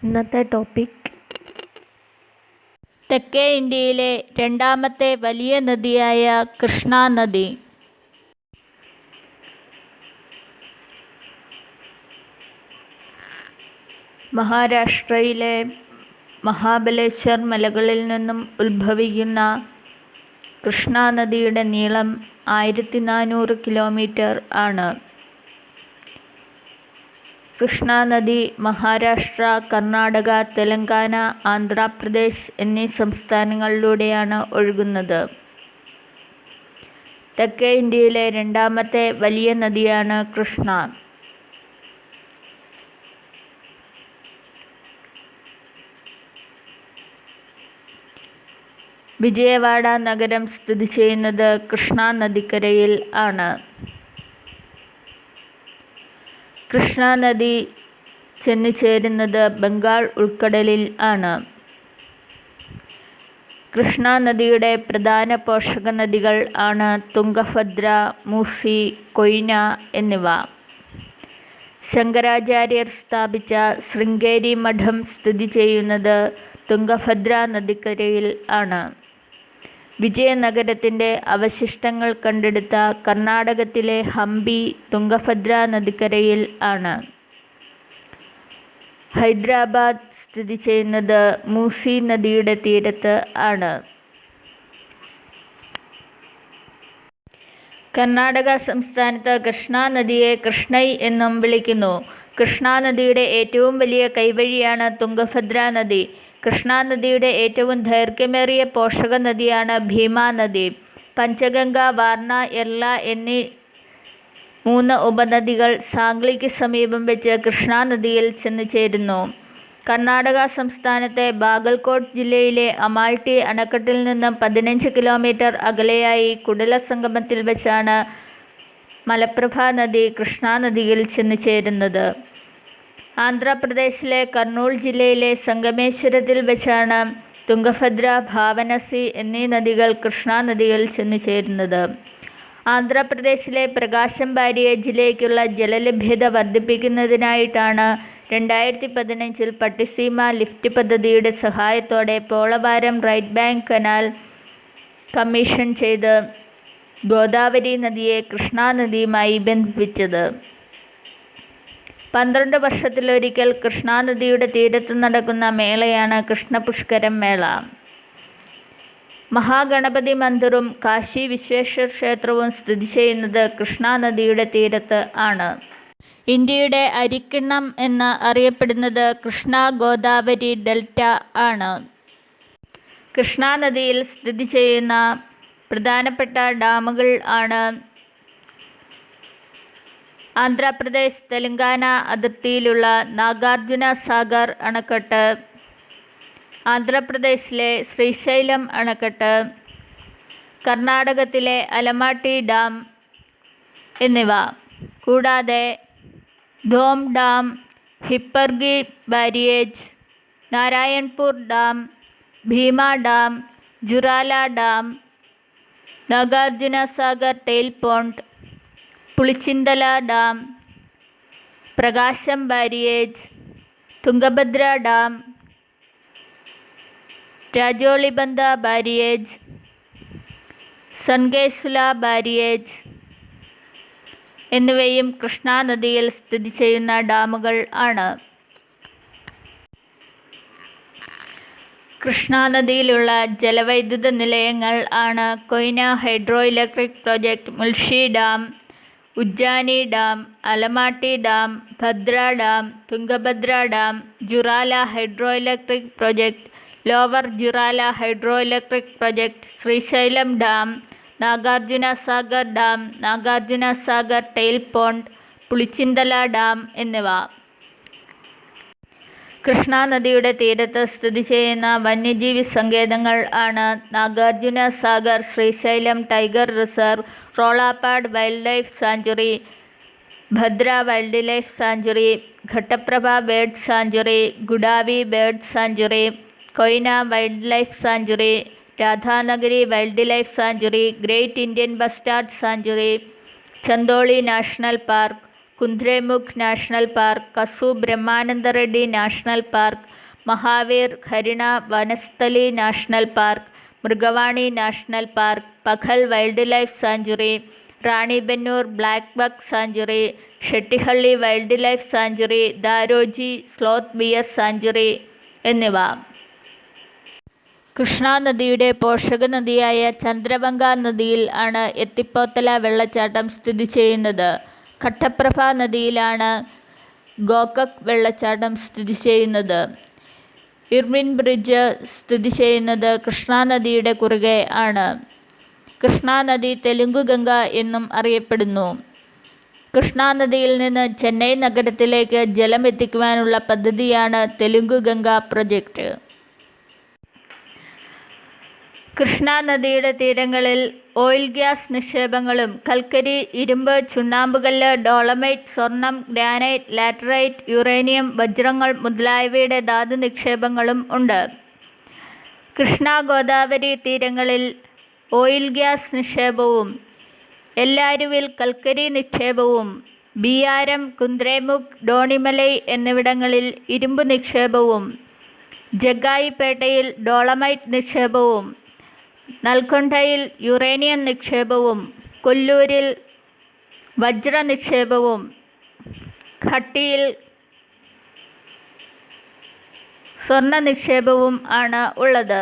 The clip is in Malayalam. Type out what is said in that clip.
ഇന്നത്തെ ടോപ്പിക് തെക്കേ ഇന്ത്യയിലെ രണ്ടാമത്തെ വലിയ നദിയായ കൃഷ്ണ നദി. മഹാരാഷ്ട്രയിലെ മഹാബലേശ്വർ മലകളിൽ നിന്നും ഉത്ഭവിക്കുന്ന കൃഷ്ണ നദിയുടെ നീളം 1400 കിലോമീറ്റർ ആണ്. കൃഷ്ണ നദി മഹാരാഷ്ട്ര, കർണാടക, തെലങ്കാന, ആന്ധ്രാപ്രദേശ് എന്നീ സംസ്ഥാനങ്ങളിലൂടെയാണ് ഒഴുകുന്നത്. തെക്കേ ഇന്ത്യയിലെ രണ്ടാമത്തെ വലിയ നദിയാണ് കൃഷ്ണ. വിജയവാഡ നഗരം സ്ഥിതി ചെയ്യുന്നത് കൃഷ്ണ നദിക്കരയിൽ ആണ്. കൃഷ്ണ നദി ചെന്നുചേരുന്നത് ബംഗാൾ ഉൾക്കടലിൽ ആണ്. കൃഷ്ണ നദിയുടെ പ്രധാന പോഷക നദികൾ ആണ് തുംഗഭദ്ര, മൂസി, കൊയ്ന എന്നിവ. ശങ്കരാചാര്യർ സ്ഥാപിച്ച ശൃംഗേരി മഠം സ്ഥിതി ചെയ്യുന്നത് തുംഗഭദ്ര നദിക്കരയിൽ ആണ്. വിജയനഗരത്തിൻ്റെ അവശിഷ്ടങ്ങൾ കണ്ടെടുത്ത കർണാടകത്തിലെ ഹംപി തുംഗഭദ്ര നദിക്കരയിൽ ആണ്. ഹൈദരാബാദ് സ്ഥിതി ചെയ്യുന്നത് മൂസി നദിയുടെ തീരത്ത് ആണ്. കർണാടക സംസ്ഥാനത്ത് കൃഷ്ണ നദിയെ കൃഷ്ണൈ എന്നും വിളിക്കുന്നു. കൃഷ്ണ നദിയുടെ ഏറ്റവും വലിയ കൈവഴിയാണ് തുംഗഭദ്ര നദി. കൃഷ്ണ നദിയുടെ ഏറ്റവും ദൈർഘ്യമേറിയ പോഷക നദിയാണ് ഭീമാ നദി. പഞ്ചഗംഗ, വാർണ, എർല എന്നീ 3 ഉപനദികൾ സാംഗ്ലിക്ക് സമീപം വെച്ച് കൃഷ്ണ നദിയിൽ ചെന്നുചേരുന്നു. കർണാടക സംസ്ഥാനത്തെ ബാഗൽകോട്ട് ജില്ലയിലെ അമാൽട്ടി അണക്കെട്ടിൽ നിന്നും 15 കിലോമീറ്റർ അകലെയായി കുടലസംഗമത്തിൽ വെച്ചാണ് മലപ്രഭാ നദി കൃഷ്ണ നദിയിൽ ചെന്നുചേരുന്നത്. ആന്ധ്രാപ്രദേശിലെ കർണൂൽ ജില്ലയിലെ സംഗമേശ്വരത്തിൽ വെച്ചാണ് തുംഗഭദ്ര, ഭാവനസി എന്നീ നദികൾ കൃഷ്ണ നദിയിൽ ചെന്നുചേരുന്നത്. ആന്ധ്രാപ്രദേശിലെ പ്രകാശം ബാരിയേജിലേക്കുള്ള ജലലഭ്യത വർദ്ധിപ്പിക്കുന്നതിനായിട്ടാണ് 2015 പട്ടിസീമ ലിഫ്റ്റ് പദ്ധതിയുടെ സഹായത്തോടെ Polavaram right bank canal commission ചെയ്ത് ഗോദാവരി നദിയെ കൃഷ്ണ നദിയുമായി ബന്ധിപ്പിച്ചത്. 12 വർഷത്തിലൊരിക്കൽ കൃഷ്ണ നദിയുടെ തീരത്ത് നടക്കുന്ന മേളയാണ് കൃഷ്ണപുഷ്കരം മേള. മഹാഗണപതി മന്ദിറും കാശി വിശ്വേശ്വർ ക്ഷേത്രവും സ്ഥിതി ചെയ്യുന്നത് കൃഷ്ണ നദിയുടെ തീരത്ത് ആണ്. ഇന്ത്യയുടെ അരിക്കിണ്ണം എന്ന് അറിയപ്പെടുന്നത് കൃഷ്ണ ഗോദാവരി ഡെൽറ്റ ആണ്. കൃഷ്ണ നദിയിൽ സ്ഥിതി ചെയ്യുന്ന പ്രധാനപ്പെട്ട ഡാമുകൾ ആണ് ആന്ധ്രാപ്രദേശ് തെലങ്കാന അതിർത്തിയിലുള്ള നാഗാർജുന സാഗർ അണക്കെട്ട്, ആന്ധ്രാപ്രദേശിലെ ശ്രീശൈലം അണക്കെട്ട്, കർണാടകത്തിലെ അലമാട്ടി ഡാം എന്നിവ. കൂടാതെ Dhom dam, Hippargi barrage, Narayanpur dam, Bhima dam, Jurala dam, Nagarjuna Sagar tail pond, Pulichintala dam, Prakasam barrage, Tungabhadra dam, രാജോളിബന്ധ ബാരിയേജ്, സൺഗേസുല ബാരിയേജ് എന്നിവയും കൃഷ്ണ നദിയിൽ സ്ഥിതി ചെയ്യുന്ന ഡാമുകൾ ആണ്. കൃഷ്ണ നദിയിലുള്ള ജലവൈദ്യുത നിലയങ്ങൾ ആണ് Koyna hydroelectric project, Mulshi dam, Ujjani dam, Almatti dam, Bhadra dam, Tungabhadra dam, Jurala hydroelectric project, lower Jurala hydroelectric project, Srisailam dam, Nagarjuna Sagar dam, Nagarjuna Sagar tail pond, Pulichintala dam എന്നിവ. കൃഷ്ണ നദിയുടെ തീരത്ത് സ്ഥിതി ചെയ്യുന്ന വന്യജീവി സങ്കേതങ്ങൾ ആണ് Nagarjuna Sagar Srisailam tiger reserve, Rollapadu wildlife sanctuary, Bhadra wildlife sanctuary, Ghataprabha bird sanctuary, Gudavi bird sanctuary, Koyna wildlife sanctuary, Radhanagari wildlife sanctuary, great Indian bustard sanctuary, Chandoli national park, Kudremukh national park, Kasu Brahmananda Reddy national park, Mahavir Harina Vanasthali national park, Mrugavani national park, Pakhal wildlife sanctuary, Ranebennur blackbuck sanctuary, Shettihalli wildlife sanctuary, Daroji sloth bear sanctuary എന്നിവ. കൃഷ്ണാനദിയുടെ പോഷകനദിയായ ചന്ദ്രബംഗ നദിയിൽ ആണ് എത്തിപ്പോത്തല വെള്ളച്ചാട്ടം സ്ഥിതി ചെയ്യുന്നത്. ഘട്ടപ്രഭ നദിയിലാണ് ഗോകക് വെള്ളച്ചാട്ടം സ്ഥിതി ചെയ്യുന്നത്. ഇർവിൻ ബ്രിഡ്ജ് സ്ഥിതി ചെയ്യുന്നത് കൃഷ്ണാനദിയുടെ കുറുകെ ആണ്. കൃഷ്ണാനദി തെലുങ്കു ഗംഗ എന്നും അറിയപ്പെടുന്നു. കൃഷ്ണാനദിയിൽ നിന്ന് ചെന്നൈ നഗരത്തിലേക്ക് ജലം എത്തിക്കുവാനുള്ള പദ്ധതിയാണ് തെലുങ്കു ഗംഗ പ്രൊജക്റ്റ്. കൃഷ്ണാനദിയുടെ തീരങ്ങളിൽ ഓയിൽ ഗ്യാസ് നിക്ഷേപങ്ങളും കൽക്കരി, ഇരുമ്പ്, ചുണ്ണാമ്പുകല്ല്, ഡോളമൈറ്റ്, സ്വർണം, ഗ്രാനൈറ്റ്, ലാറ്ററൈറ്റ്, യുറേനിയം, വജ്രങ്ങൾ മുതലായവയുടെ ധാതു നിക്ഷേപങ്ങളും ഉണ്ട്. കൃഷ്ണ ഗോദാവരി തീരങ്ങളിൽ ഓയിൽ ഗ്യാസ് നിക്ഷേപവും എല്ലാരുവിൽ കൽക്കരി നിക്ഷേപവും ബിയാരം, കുന്ദ്രേമുഖ്, ഡോണിമലൈ എന്നിവിടങ്ങളിൽ ഇരുമ്പ് നിക്ഷേപവും ജഗായിപ്പേട്ടയിൽ ഡോളമൈറ്റ് നിക്ഷേപവും നൽഗൊണ്ടയിൽ യുറേനിയം നിക്ഷേപവും കൊല്ലൂരിൽ വജ്ര നിക്ഷേപവും ഘട്ടിയിൽ സ്വർണ്ണ നിക്ഷേപവും ആണ് ഉള്ളത്.